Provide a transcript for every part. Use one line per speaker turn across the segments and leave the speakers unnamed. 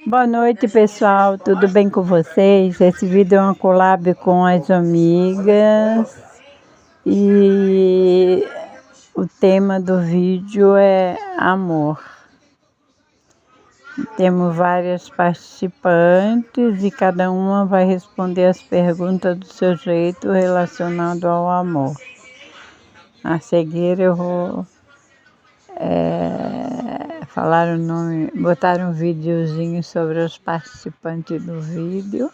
Boa noite, pessoal. Tudo bem com vocês? Esse vídeo é uma collab com as amigas e o tema do vídeo é amor. Temos várias participantes e cada uma vai responder as perguntas do seu jeito relacionado ao amor. A seguir eu vou falar o nome, botar um videozinho sobre os participantes do vídeo.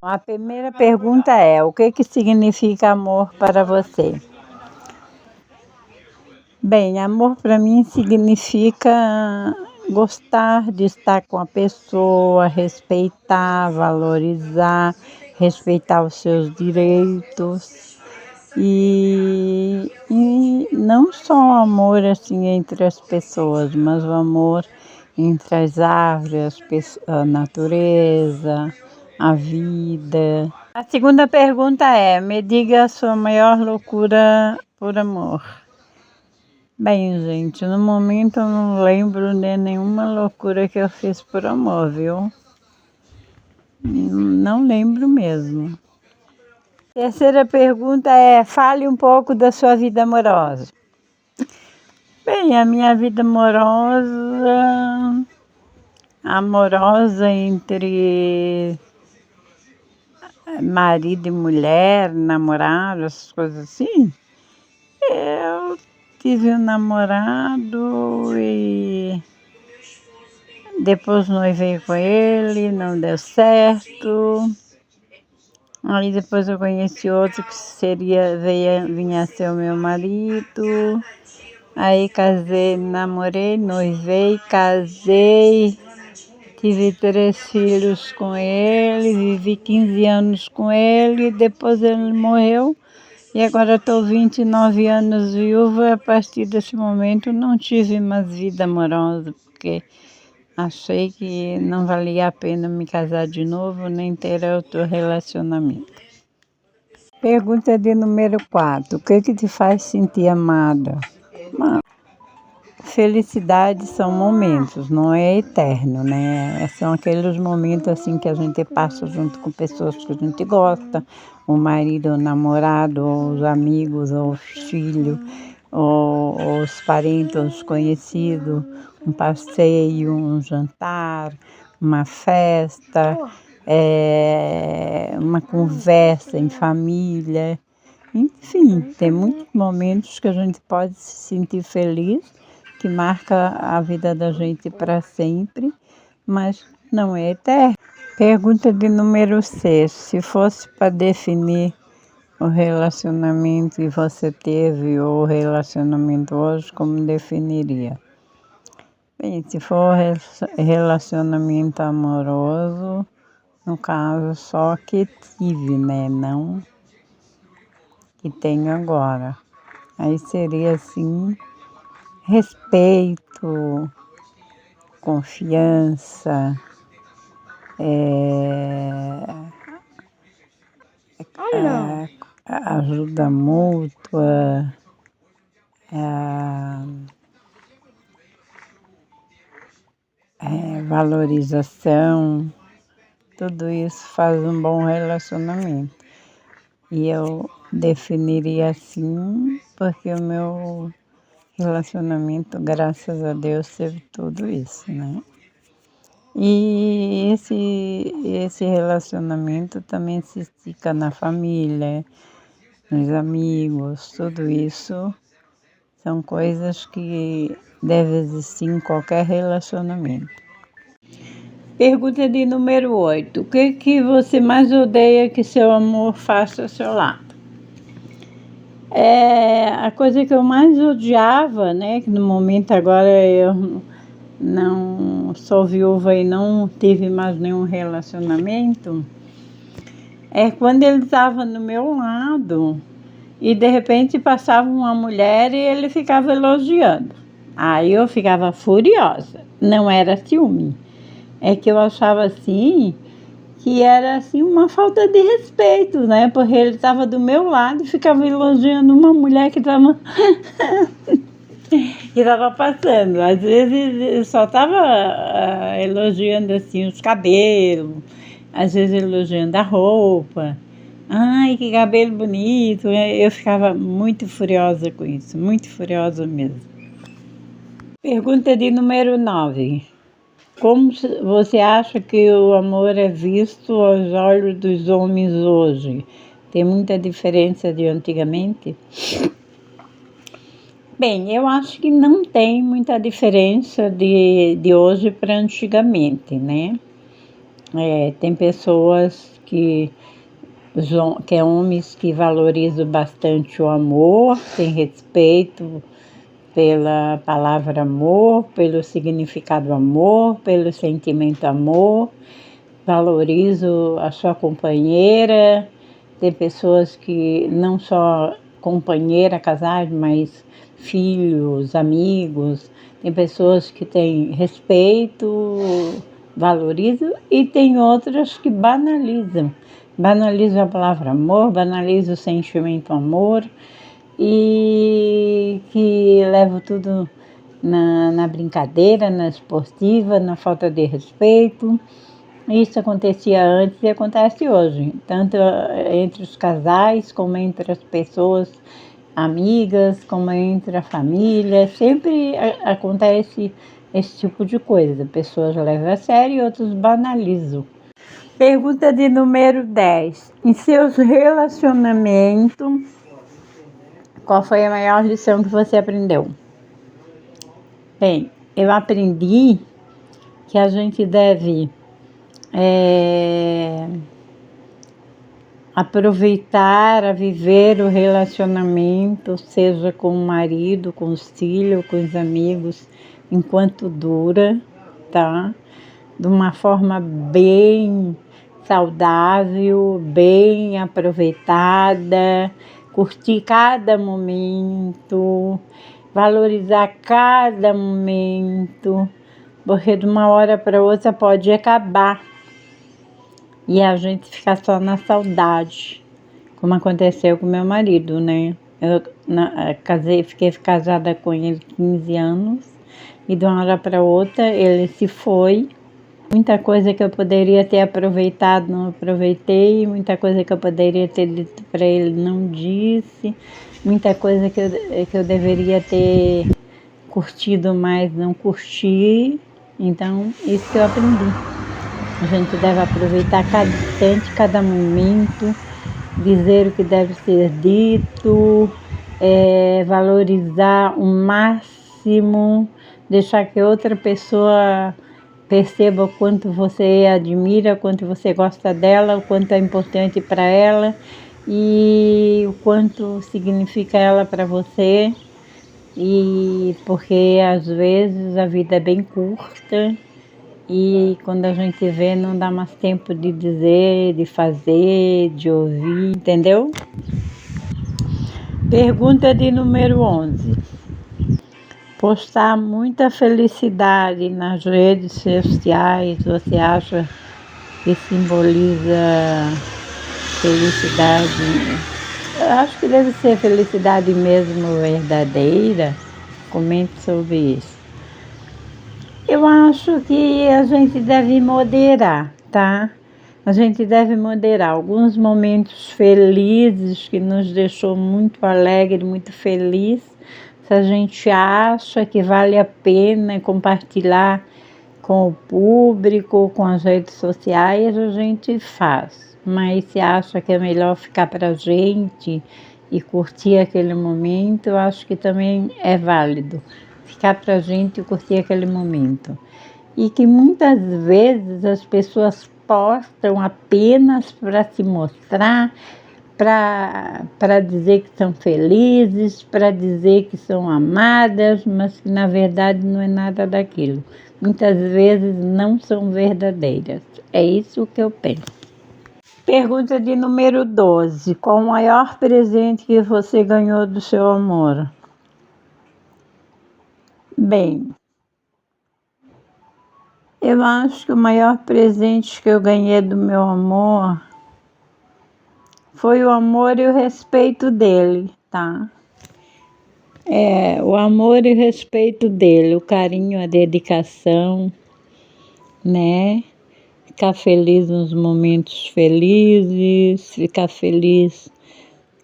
A primeira pergunta é: o que significa amor para você? Bem, amor para mim significa gostar de estar com a pessoa, respeitar, valorizar, respeitar os seus direitos e não só o amor assim entre as pessoas, mas o amor entre as árvores, a natureza, a vida. A segunda pergunta é: me diga a sua maior loucura por amor. Bem, gente, no momento eu não lembro de nenhuma loucura que eu fiz por amor, viu? Não lembro mesmo. Terceira pergunta é: fale um pouco da sua vida amorosa. Bem, a minha vida amorosa entre marido e mulher, namorado, essas coisas assim. Eu tive um namorado e depois noivei com ele, não deu certo. Aí depois eu conheci outro que vinha a ser o meu marido. Aí casei, namorei, noivei, casei. Tive 3 filhos com ele, vivi 15 anos com ele, depois ele morreu. E agora estou 29 anos viúva e a partir desse momento não tive mais vida amorosa, porque achei que não valia a pena me casar de novo, nem ter outro relacionamento. Pergunta de número 4. O que te faz sentir amada? Felicidade são momentos, não é eterno, né? São aqueles momentos assim que a gente passa junto com pessoas que a gente gosta, o marido, o namorado, ou os amigos, ou os filhos, ou os parentes, os conhecidos, um passeio, um jantar, uma festa, uma conversa em família. Enfim, tem muitos momentos que a gente pode se sentir feliz, que marca a vida da gente para sempre, mas não é eterno. Pergunta de número 6. Se fosse para definir o relacionamento que você teve ou o relacionamento hoje, como definiria? Bem, se for relacionamento amoroso, no caso só que tive, né? Não que tenho agora. Aí seria assim: respeito, confiança, ajuda mútua, valorização, tudo isso faz um bom relacionamento. E eu definiria assim porque o meu relacionamento, graças a Deus, teve tudo isso, né? E esse relacionamento também se estica na família, nos amigos, tudo isso são coisas que devem existir em qualquer relacionamento. Pergunta de número 8. O que você mais odeia que seu amor faça ao seu lado? A coisa que eu mais odiava, né, que no momento agora eu não sou viúva e não tive mais nenhum relacionamento, é quando ele estava no meu lado e de repente passava uma mulher e ele ficava elogiando. Aí eu ficava furiosa. Não era ciúme. É que eu achava assim que era assim uma falta de respeito, né? Porque ele estava do meu lado e ficava elogiando uma mulher que estava passando. Às vezes eu só estava elogiando assim os cabelos, às vezes elogiando a roupa. Ai, que cabelo bonito! Eu ficava muito furiosa com isso, muito furiosa mesmo. Pergunta de número 9. Como você acha que o amor é visto aos olhos dos homens hoje? Tem muita diferença de antigamente? Bem, eu acho que não tem muita diferença de hoje para antigamente, né? Tem pessoas que homens que valorizam bastante o amor, têm respeito pela palavra amor, pelo significado amor, pelo sentimento amor, valorizo a sua companheira. Tem pessoas que não só companheira, casais, mas filhos, amigos. Tem pessoas que têm respeito, valorizam, e tem outras que banalizam. Banalizam a palavra amor, banalizam o sentimento amor, e que levam tudo na brincadeira, na esportiva, na falta de respeito. Isso acontecia antes e acontece hoje, tanto entre os casais, como entre as pessoas amigas, como entre a família. Sempre acontece esse tipo de coisa. Pessoas levam a sério e outros banalizam. Pergunta de número 10. Em seus relacionamentos, qual foi a maior lição que você aprendeu? Bem, eu aprendi que a gente deve aproveitar a viver o relacionamento, seja com o marido, com os filhos, com os amigos, enquanto dura, tá? De uma forma bem saudável, bem aproveitada, curtir cada momento, valorizar cada momento, porque de uma hora para outra pode acabar e a gente ficar só na saudade, como aconteceu com meu marido, né? Eu fiquei casada com ele 15 anos e de uma hora para outra ele se foi. Muita coisa que eu poderia ter aproveitado, não aproveitei. Muita coisa que eu poderia ter dito para ele, não disse. Muita coisa que eu deveria ter curtido mais, não curti. Então, isso que eu aprendi. A gente deve aproveitar cada instante, cada momento, dizer o que deve ser dito, valorizar o máximo, deixar que outra pessoa perceba o quanto você admira, o quanto você gosta dela, o quanto é importante para ela e o quanto significa ela para você. E porque às vezes a vida é bem curta e quando a gente vê não dá mais tempo de dizer, de fazer, de ouvir, entendeu? Pergunta de número 11. Postar muita felicidade nas redes sociais, você acha que simboliza felicidade? Eu acho que deve ser felicidade mesmo verdadeira. Comente sobre isso. Eu acho que a gente deve moderar, tá? A gente deve moderar alguns momentos felizes que nos deixou muito alegre, muito feliz. Se a gente acha que vale a pena compartilhar com o público, com as redes sociais, a gente faz. Mas se acha que é melhor ficar para a gente e curtir aquele momento, eu acho que também é válido. Ficar para a gente e curtir aquele momento. e que muitas vezes as pessoas postam apenas para se mostrar, para dizer que são felizes, para dizer que são amadas, mas que na verdade não é nada daquilo. Muitas vezes não são verdadeiras. É isso que eu penso. Pergunta de número 12. Qual o maior presente que você ganhou do seu amor? Bem, eu acho que o maior presente que eu ganhei do meu amor foi o amor e o respeito dele, tá? O amor e o respeito dele, o carinho, a dedicação, né? Ficar feliz nos momentos felizes, ficar feliz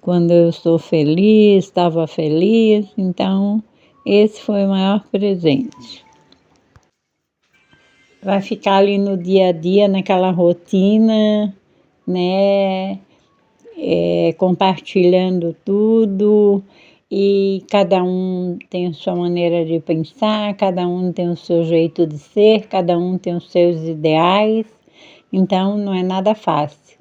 quando eu estou feliz, estava feliz. Então, esse foi o maior presente. Vai ficar ali no dia a dia, naquela rotina, né? Compartilhando tudo, e cada um tem a sua maneira de pensar, cada um tem o seu jeito de ser, cada um tem os seus ideais, então não é nada fácil.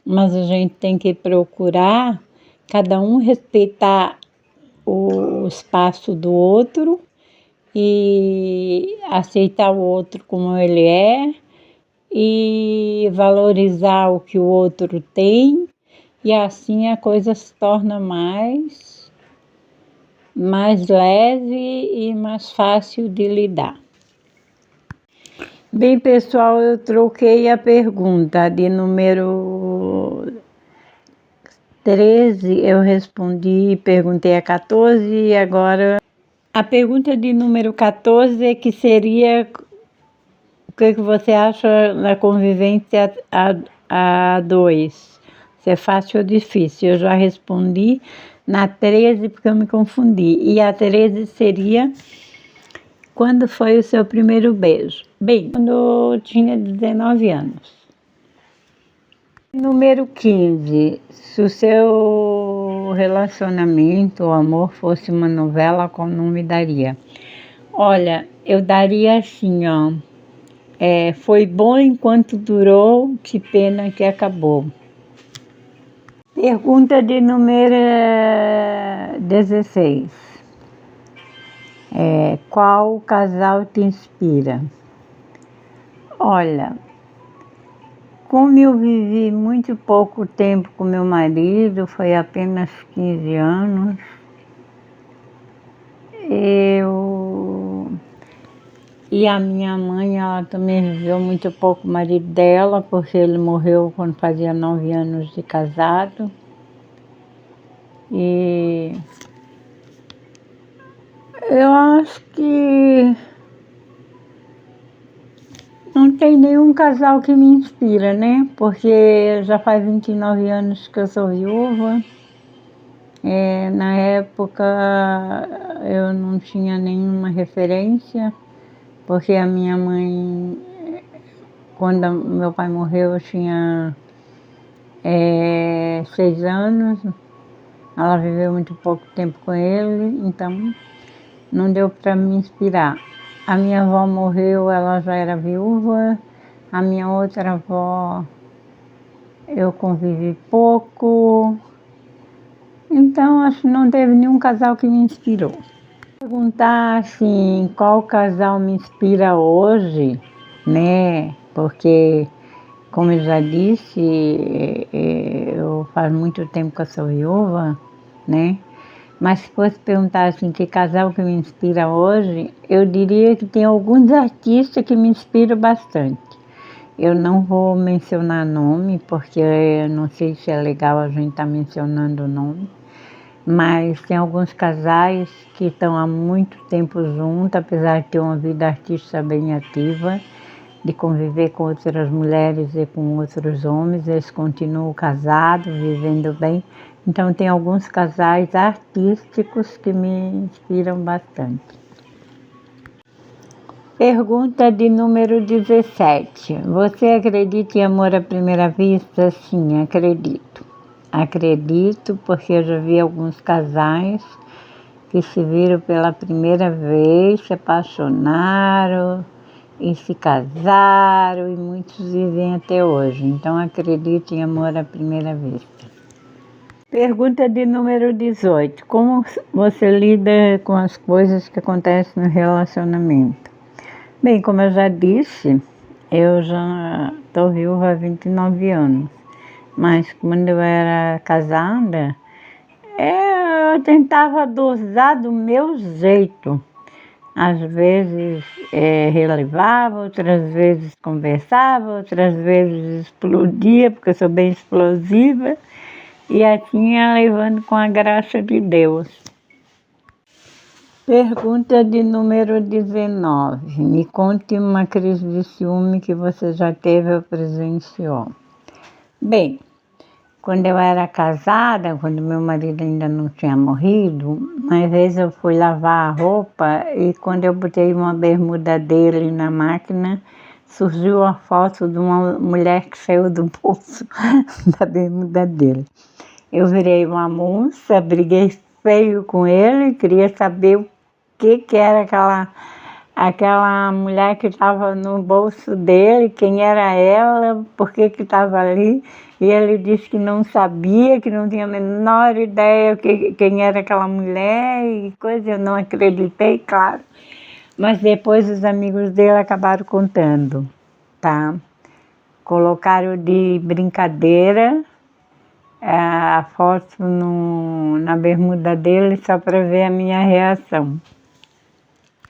Mas a gente tem que procurar cada um respeitar o espaço do outro e aceitar o outro como ele é e valorizar o que o outro tem, e assim a coisa se torna mais leve e mais fácil de lidar. Bem, pessoal, eu troquei a pergunta de número 13, eu respondi, perguntei a 14 e agora a pergunta de número 14 é que seria o que você acha da convivência a dois? Se é fácil ou difícil? Eu já respondi na 13 porque eu me confundi. E a 13 seria: quando foi o seu primeiro beijo? Bem, quando eu tinha 19 anos. Número 15. Se o seu relacionamento ou amor fosse uma novela, qual nome daria? Olha, eu daria assim, ó. Foi bom enquanto durou, que pena que acabou. Pergunta de número 16. Qual casal te inspira? Olha, como eu vivi muito pouco tempo com meu marido, foi apenas 15 anos, e a minha mãe, ela também viveu muito pouco com o marido dela, porque ele morreu quando fazia 9 anos de casado. E eu acho que não tem nenhum casal que me inspira, né? Porque já faz 29 anos que eu sou viúva. Na época eu não tinha nenhuma referência, porque a minha mãe, quando meu pai morreu, eu tinha 6 anos. Ela viveu muito pouco tempo com ele, então não deu para me inspirar. A minha avó morreu, ela já era viúva. A minha outra avó eu convivi pouco. Então, acho que não teve nenhum casal que me inspirou. Perguntar assim, qual casal me inspira hoje, né? Porque, como eu já disse, eu faz muito tempo que eu sou viúva, né? Mas se fosse perguntar assim, que casal que me inspira hoje, eu diria que tem alguns artistas que me inspiram bastante. Eu não vou mencionar nome, porque eu não sei se é legal a gente estar mencionando o nome, mas tem alguns casais que estão há muito tempo juntos, apesar de ter uma vida artística bem ativa, de conviver com outras mulheres e com outros homens, eles continuam casados, vivendo bem. Então tem alguns casais artísticos que me inspiram bastante. Pergunta de número 17. Você acredita em amor à primeira vista? Sim, acredito. Acredito porque eu já vi alguns casais que se viram pela primeira vez, se apaixonaram e se casaram e muitos vivem até hoje. Então acredito em amor à primeira vista. Pergunta de número 18. Como você lida com as coisas que acontecem no relacionamento? Bem, como eu já disse, eu já estou viúva há 29 anos. Mas quando eu era casada, eu tentava dosar do meu jeito. Às vezes relevava, outras vezes conversava, outras vezes explodia, porque eu sou bem explosiva. E assim ia levando com a graça de Deus. Pergunta de número 19. Me conte uma crise de ciúme que você já teve ou presenciou. Bem, quando eu era casada, quando meu marido ainda não tinha morrido, uma vez eu fui lavar a roupa e quando eu botei uma bermuda dele na máquina, surgiu a foto de uma mulher que saiu do bolso da bermuda dele. Eu virei uma monça, briguei feio com ele, queria saber o que era aquela mulher que estava no bolso dele, quem era ela, por que estava ali. E ele disse que não sabia, que não tinha a menor ideia quem era aquela mulher e coisa, eu não acreditei, claro. Mas depois os amigos dele acabaram contando, tá? Colocaram de brincadeira a foto na bermuda dele só para ver a minha reação.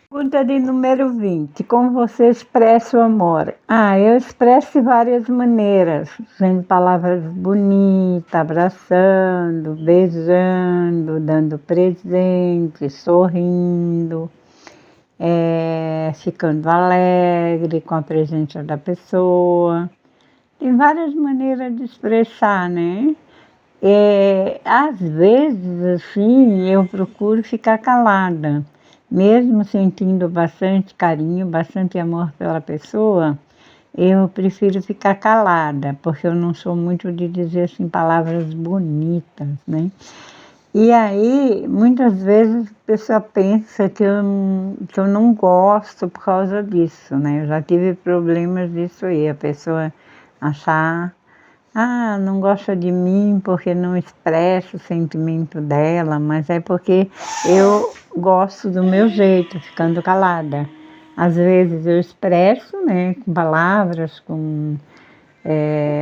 Pergunta de número 20. Como você expressa o amor? Eu expresso de várias maneiras, usando palavras bonitas, abraçando, beijando, dando presente, sorrindo, ficando alegre com a presença da pessoa. Tem várias maneiras de expressar, né? Às vezes, assim, eu procuro ficar calada, mesmo sentindo bastante carinho, bastante amor pela pessoa, eu prefiro ficar calada, porque eu não sou muito de dizer, assim, palavras bonitas, né? E aí, muitas vezes a pessoa pensa que eu não gosto por causa disso, né? Eu já tive problemas disso aí, a pessoa achar não gosta de mim porque não expresso o sentimento dela, mas é porque eu gosto do meu jeito, ficando calada. Às vezes eu expresso, né, com palavras, com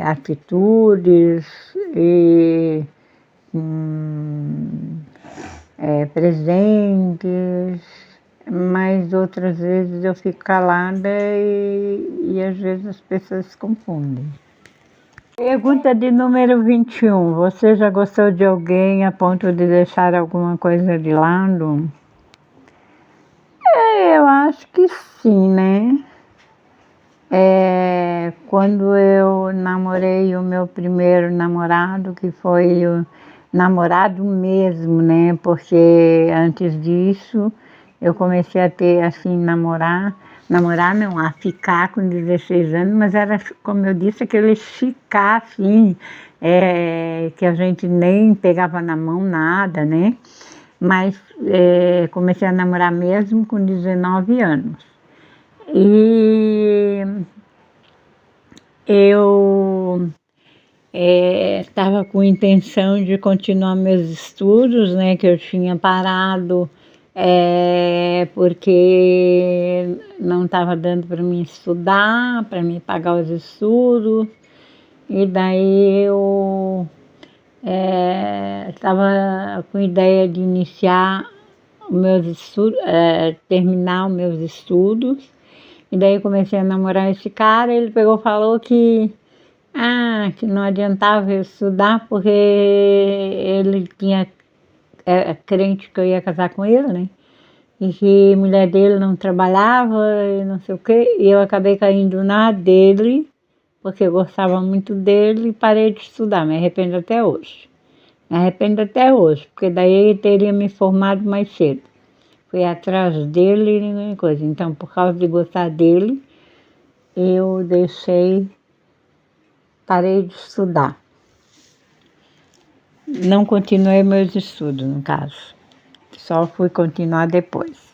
atitudes e com presentes, mas outras vezes eu fico calada e às vezes as pessoas se confundem. Pergunta de número 21. Você já gostou de alguém a ponto de deixar alguma coisa de lado? Eu acho que sim, né? Quando eu namorei o meu primeiro namorado, que foi o namorado mesmo, né? Porque antes disso eu comecei a ter, assim, namorar não, a ficar com 16 anos, mas era, como eu disse, aquele ficar, assim, que a gente nem pegava na mão nada, né? Mas comecei a namorar mesmo com 19 anos. E eu estava com intenção de continuar meus estudos, né, que eu tinha parado porque não estava dando para mim estudar, para mim pagar os estudos, e daí eu estava com ideia de iniciar os meus estudos, terminar os meus estudos, e daí eu comecei a namorar esse cara, ele pegou e falou que não adiantava eu estudar porque ele tinha crente que eu ia casar com ele, né? E que a mulher dele não trabalhava e não sei o quê. E eu acabei caindo na dele, porque eu gostava muito dele e parei de estudar. Me arrependo até hoje. Porque daí ele teria me formado mais cedo. Fui atrás dele e coisa. Então, por causa de gostar dele, eu parei de estudar. Não continuei meus estudos, no caso. Só fui continuar depois.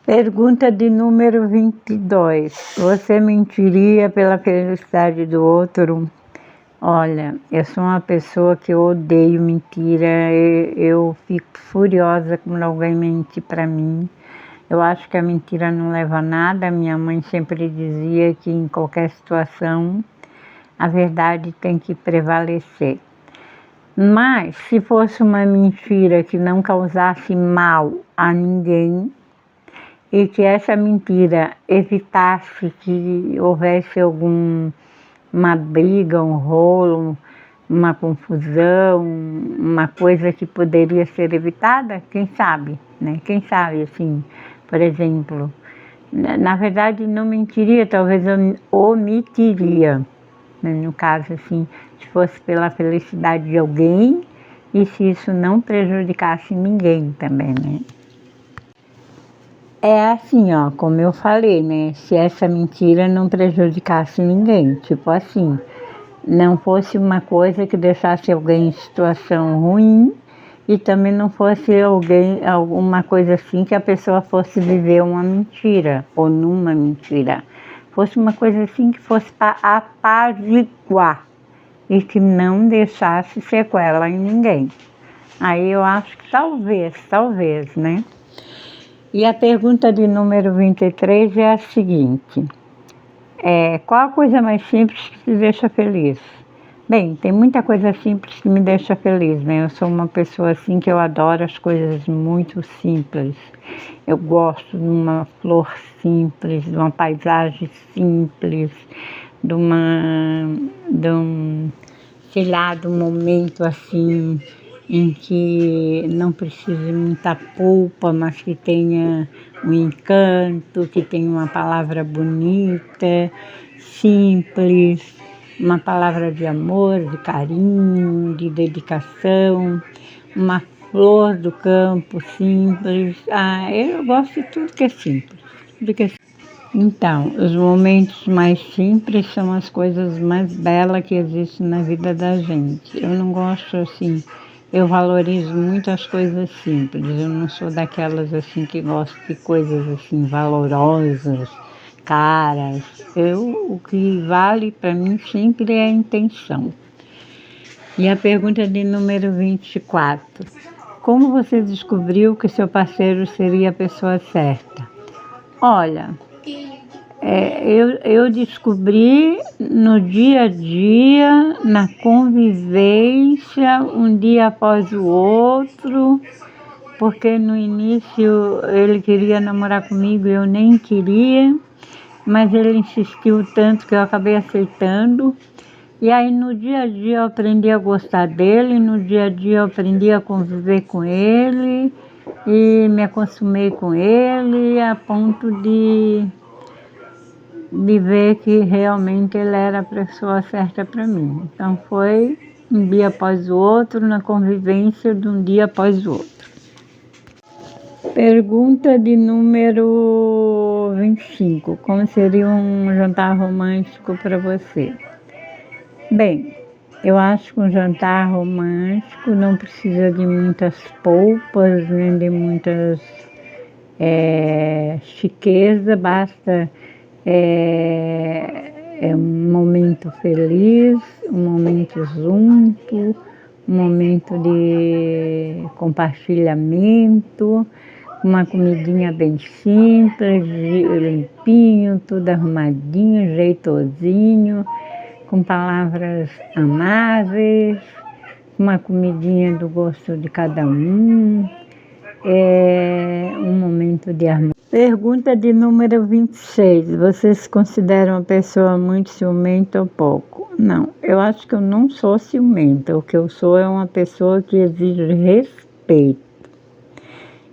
Pergunta de número 22. Você mentiria pela felicidade do outro? Olha, eu sou uma pessoa que eu odeio mentira, eu fico furiosa quando alguém mente para mim. Eu acho que a mentira não leva a nada. Minha mãe sempre dizia que em qualquer situação a verdade tem que prevalecer. Mas se fosse uma mentira que não causasse mal a ninguém e que essa mentira evitasse que houvesse alguma briga, um rolo, uma confusão, uma coisa que poderia ser evitada, quem sabe, né? Quem sabe, assim, por exemplo, na verdade não mentiria, talvez eu omitiria, né? No caso, assim, se fosse pela felicidade de alguém e se isso não prejudicasse ninguém também, né? É assim, ó, como eu falei, né? Se essa mentira não prejudicasse ninguém, tipo assim, não fosse uma coisa que deixasse alguém em situação ruim e também não fosse alguma coisa assim que a pessoa fosse viver uma mentira ou numa mentira. Fosse uma coisa assim que fosse para apaziguar e que não deixasse sequela em ninguém. Aí eu acho que talvez, né? E a pergunta de número 23 é a seguinte: qual a coisa mais simples que te deixa feliz? Bem, tem muita coisa simples que me deixa feliz, né? Eu sou uma pessoa assim que eu adoro as coisas muito simples. Eu gosto de uma flor simples, de uma paisagem simples, de um, sei lá, de um momento assim em que não precise muita polpa, mas que tenha um encanto, que tenha uma palavra bonita, simples, uma palavra de amor, de carinho, de dedicação, uma flor do campo simples. Ah, eu gosto de tudo que é simples. Então, os momentos mais simples são as coisas mais belas que existem na vida da gente. Eu não gosto assim, eu valorizo muito as coisas simples. Eu não sou daquelas assim que gosto de coisas assim valorosas, caras. O que vale para mim sempre é a intenção. E a pergunta de número 24. Como você descobriu que seu parceiro seria a pessoa certa? Olha, eu descobri no dia a dia, na convivência, um dia após o outro, porque no início ele queria namorar comigo e eu nem queria, mas ele insistiu tanto que eu acabei aceitando. E aí no dia a dia eu aprendi a gostar dele, no dia a dia eu aprendi a conviver com ele e me acostumei com ele a ponto de ver que realmente ele era a pessoa certa para mim. Então foi um dia após o outro, na convivência de um dia após o outro. Pergunta de número 25. Como seria um jantar romântico para você? Bem, eu acho que um jantar romântico não precisa de muitas polpas, nem de muitas chiqueza, basta um momento feliz, um momento junto, um momento de compartilhamento, uma comidinha bem simples, limpinho, tudo arrumadinho, jeitosinho, com palavras amáveis, uma comidinha do gosto de cada um, um momento de harmonia. Pergunta de número 26. Você se considera uma pessoa muito ciumenta ou pouco? Não, eu acho que eu não sou ciumenta. O que eu sou é uma pessoa que exige respeito.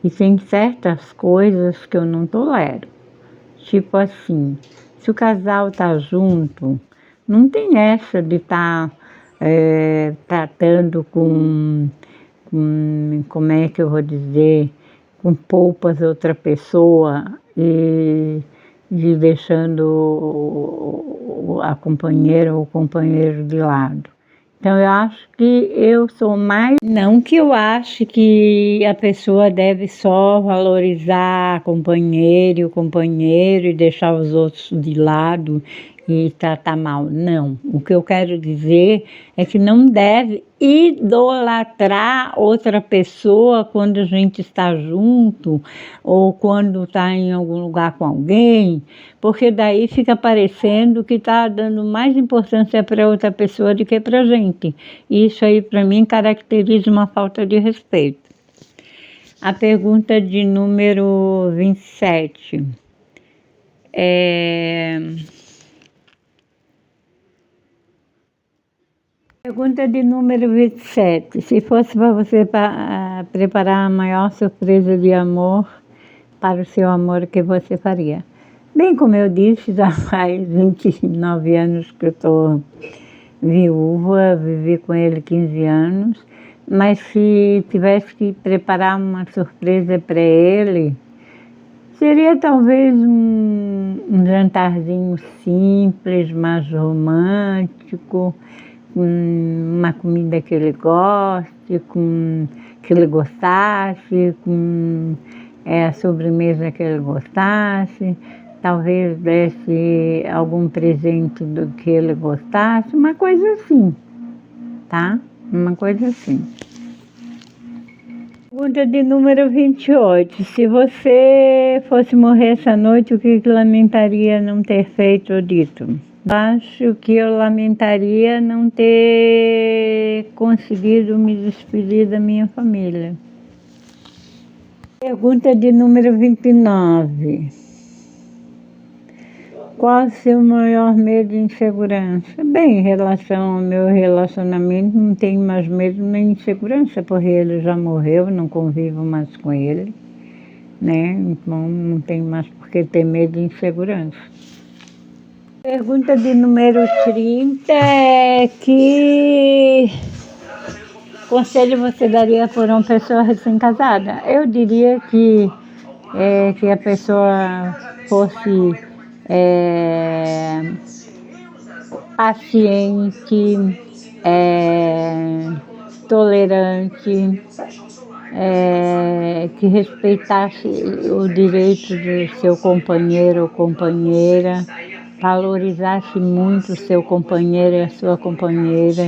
E tem certas coisas que eu não tolero. Tipo assim, se o casal tá junto, não tem essa de estar tratando como é que eu vou dizer, com polpas outra pessoa e deixando a companheira ou o companheiro de lado. Então eu acho que eu sou mais, não que eu ache que a pessoa deve só valorizar o companheiro e deixar os outros de lado e tratar mal. Não, o que eu quero dizer é que não deve idolatrar outra pessoa quando a gente está junto ou quando está em algum lugar com alguém, porque daí fica parecendo que está dando mais importância para outra pessoa do que para a gente. Isso aí para mim caracteriza uma falta de respeito. A pergunta de número 27. Pergunta de número 27. Se fosse para você preparar a maior surpresa de amor para o seu amor, o que você faria? Bem, como eu disse, já faz 29 anos que eu estou viúva, vivi com ele 15 anos, mas se tivesse que preparar uma surpresa para ele, seria talvez um jantarzinho simples, mais romântico, com uma comida que ele goste, que ele gostasse, com a sobremesa que ele gostasse, talvez desse algum presente do que ele gostasse, uma coisa assim, tá? Uma coisa assim. Pergunta de número 28. Se você fosse morrer essa noite, o que lamentaria não ter feito ou dito? Acho que eu lamentaria não ter conseguido me despedir da minha família. Pergunta de número 29. Qual o seu maior medo e insegurança? Bem, em relação ao meu relacionamento, não tenho mais medo nem insegurança, porque ele já morreu, não convivo mais com ele, né? Então não tenho mais por que ter medo e insegurança. Pergunta de número 30 é que conselho você daria por uma pessoa recém-casada? Eu diria que a pessoa fosse paciente, tolerante, que respeitasse o direito do seu companheiro ou companheira, valorizasse muito o seu companheiro e a sua companheira,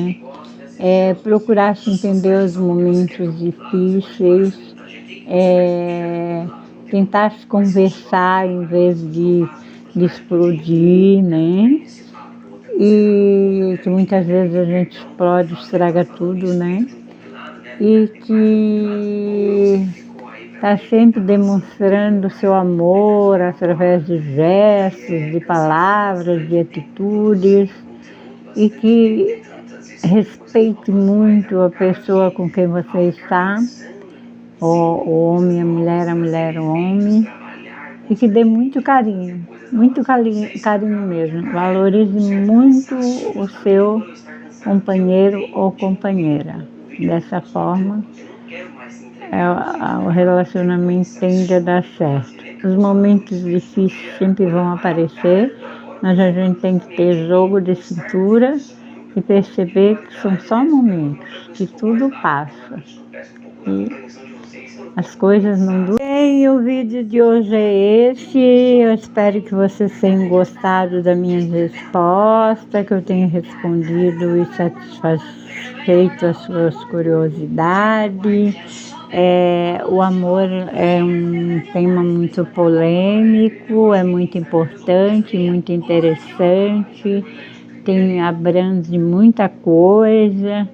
procurasse entender os momentos difíceis, tentasse conversar em vez de explodir, né? E que muitas vezes a gente explode, estraga tudo, né? E que está sempre demonstrando seu amor através de gestos, de palavras, de atitudes, e que respeite muito a pessoa com quem você está, o homem, a mulher, o homem, e que dê muito carinho mesmo. Valorize muito o seu companheiro ou companheira. Dessa forma, o relacionamento tende a dar certo. Os momentos difíceis sempre vão aparecer, mas a gente tem que ter jogo de cintura e perceber que são só momentos, que tudo passa. E as coisas não duram. Bem, o vídeo de hoje é esse. Eu espero que vocês tenham gostado da minha resposta, que eu tenha respondido e satisfeito as suas curiosidades. O amor é um tema muito polêmico, é muito importante, muito interessante, abrange muita coisa.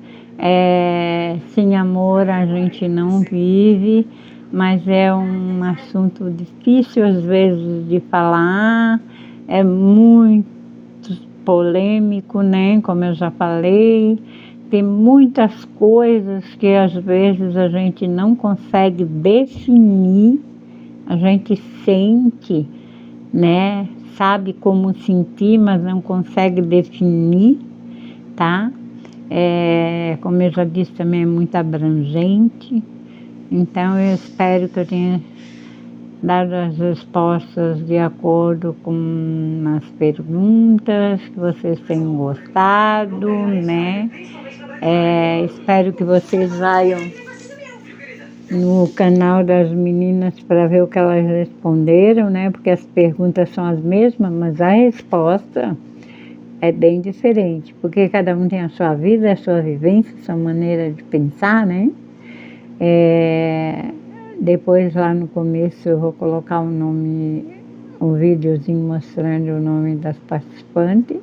Sem amor a gente não vive, mas é um assunto difícil às vezes de falar, é muito polêmico, né? Como eu já falei, tem muitas coisas que às vezes a gente não consegue definir, a gente sente, né? Sabe como sentir, mas não consegue definir, tá? Como eu já disse, também é muito abrangente, então eu espero que eu tenha dado as respostas de acordo com as perguntas, que vocês tenham gostado, né? Espero que vocês vayam no canal das meninas para ver o que elas responderam, né? Porque as perguntas são as mesmas, mas a resposta é bem diferente, porque cada um tem a sua vida, a sua vivência, a sua maneira de pensar, né? Depois lá no começo eu vou colocar o nome, um videozinho mostrando o nome das participantes.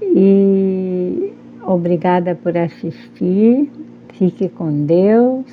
E obrigada por assistir, fique com Deus.